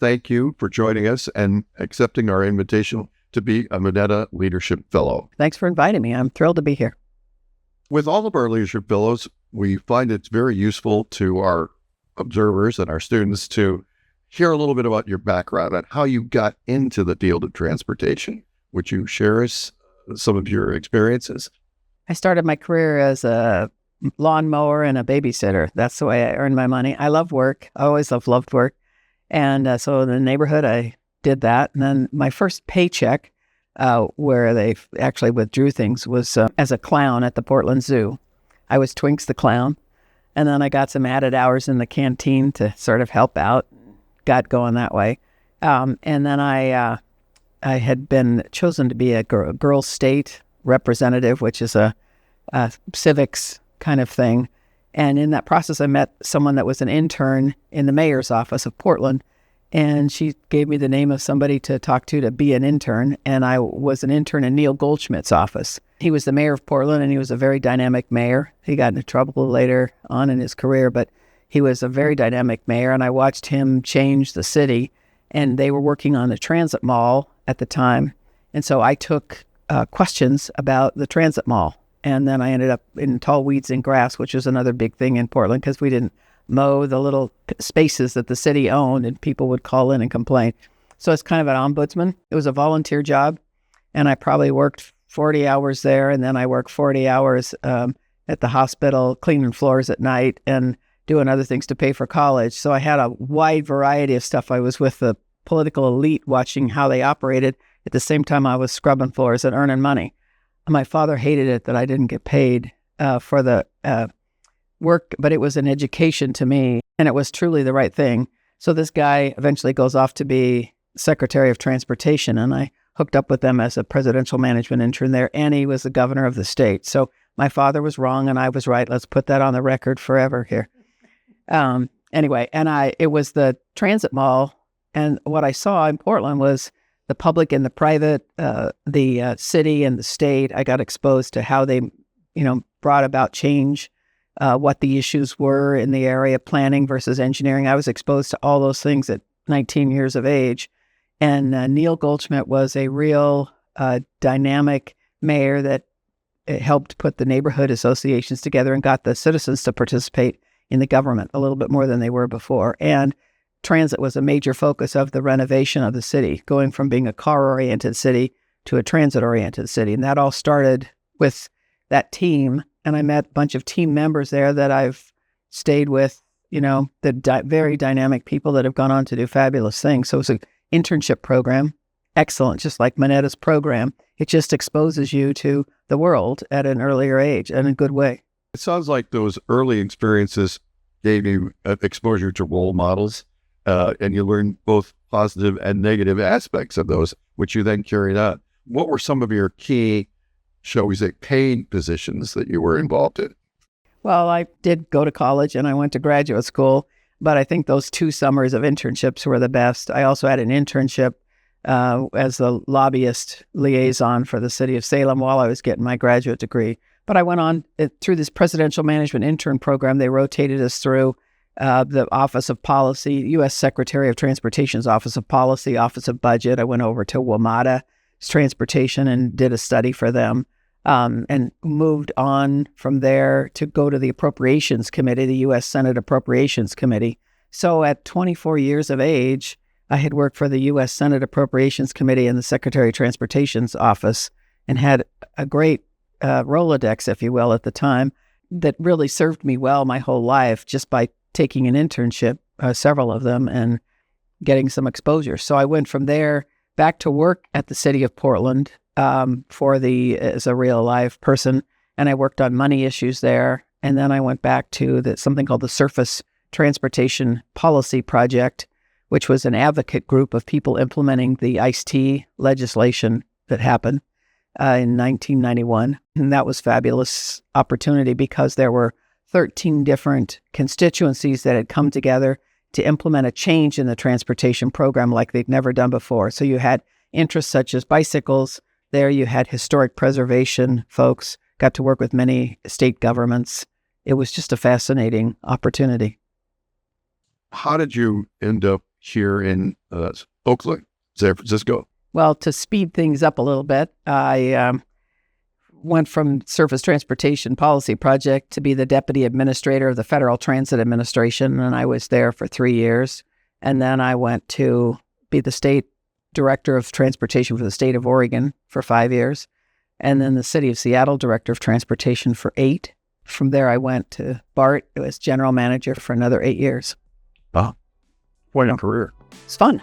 thank you for joining us and accepting our invitation to be a Mineta Leadership Fellow. Thanks for inviting me. I'm thrilled to be here. With all of our Leadership Fellows, we find it's very useful to our observers and our students to hear a little bit about your background and how you got into the field of transportation. Would you share us some of your experiences? I started my career as a lawnmower and a babysitter. That's the way I earned my money. I love work. I always loved work. And so in the neighborhood, I did that. And then my first paycheck, where they actually withdrew things, was as a clown at the Portland Zoo. I was Twinks the clown. And then I got some added hours in the canteen to sort of help out. Got going that way. And then I had been chosen to be a girls' state representative, which is a civics kind of thing. And in that process, I met someone that was an intern in the mayor's office of Portland. And she gave me the name of somebody to talk to be an intern. And I was an intern in Neil Goldschmidt's office. He was the mayor of Portland, and he was a very dynamic mayor. He got into trouble later on in his career, but he was a very dynamic mayor. And I watched him change the city. And they were working on the transit mall at the time. And so I took questions about the transit mall. And then I ended up in tall weeds and grass, which is another big thing in Portland because we didn't mow the little spaces that the city owned, and people would call in and complain. So it's kind of an ombudsman. It was a volunteer job, and I probably worked 40 hours there, and then I worked 40 hours at the hospital, cleaning floors at night and doing other things to pay for college. So I had a wide variety of stuff. I was with the political elite watching how they operated. At the same time, I was scrubbing floors and earning money. My father hated it that I didn't get paid for the work, but it was an education to me, and it was truly the right thing. So this guy eventually goes off to be Secretary of Transportation, and I hooked up with them as a presidential management intern there, and he was the governor of the state. So my father was wrong, and I was right. Let's put that on the record forever here. Anyway, and it was the transit mall, and what I saw in Portland was the public and the private, the city and the state. I got exposed to how they, brought about change, what the issues were in the area, planning versus engineering. I was exposed to all those things at 19 years of age. And Neil Goldschmidt was a real dynamic mayor that helped put the neighborhood associations together and got the citizens to participate in the government a little bit more than they were before. And transit was a major focus of the renovation of the city, going from being a car-oriented city to a transit-oriented city. And that all started with that team. And I met a bunch of team members there that I've stayed with, very dynamic people that have gone on to do fabulous things. So it's an internship program, excellent, just like Mineta's program. It just exposes you to the world at an earlier age in a good way. It sounds like those early experiences gave you exposure to role models. And you learn both positive and negative aspects of those, which you then carried on. What were some of your key, shall we say, paid positions that you were involved in? Well, I did go to college and I went to graduate school, but I think those 2 summers of internships were the best. I also had an internship as the lobbyist liaison for the city of Salem while I was getting my graduate degree. But I went on through this Presidential Management Intern program. They rotated us through the Office of Policy, U.S. Secretary of Transportation's Office of Policy, Office of Budget. I went over to WMATA's Transportation and did a study for them, and moved on from there to go to the Appropriations Committee, the U.S. Senate Appropriations Committee. So at 24 years of age, I had worked for the U.S. Senate Appropriations Committee in the Secretary of Transportation's office and had a great Rolodex, if you will, at the time that really served me well my whole life just by taking an internship, several of them, and getting some exposure. So I went from there back to work at the city of Portland as a real live person, and I worked on money issues there. And then I went back to something called the Surface Transportation Policy Project, which was an advocate group of people implementing the ICE-T legislation that happened in 1991. And that was a fabulous opportunity because there were 13 different constituencies that had come together to implement a change in the transportation program like they'd never done before. So you had interests such as bicycles. There you had historic preservation folks, got to work with many state governments. It was just a fascinating opportunity. How did you end up here in Oakland, San Francisco? Well, to speed things up a little bit, I went from Surface Transportation Policy Project to be the Deputy Administrator of the Federal Transit Administration, and I was there for 3 years. And then I went to be the State Director of Transportation for the state of Oregon for 5 years, and then the City of Seattle Director of Transportation for 8. From there, I went to BART as General Manager for another 8 years. What a career. It's fun.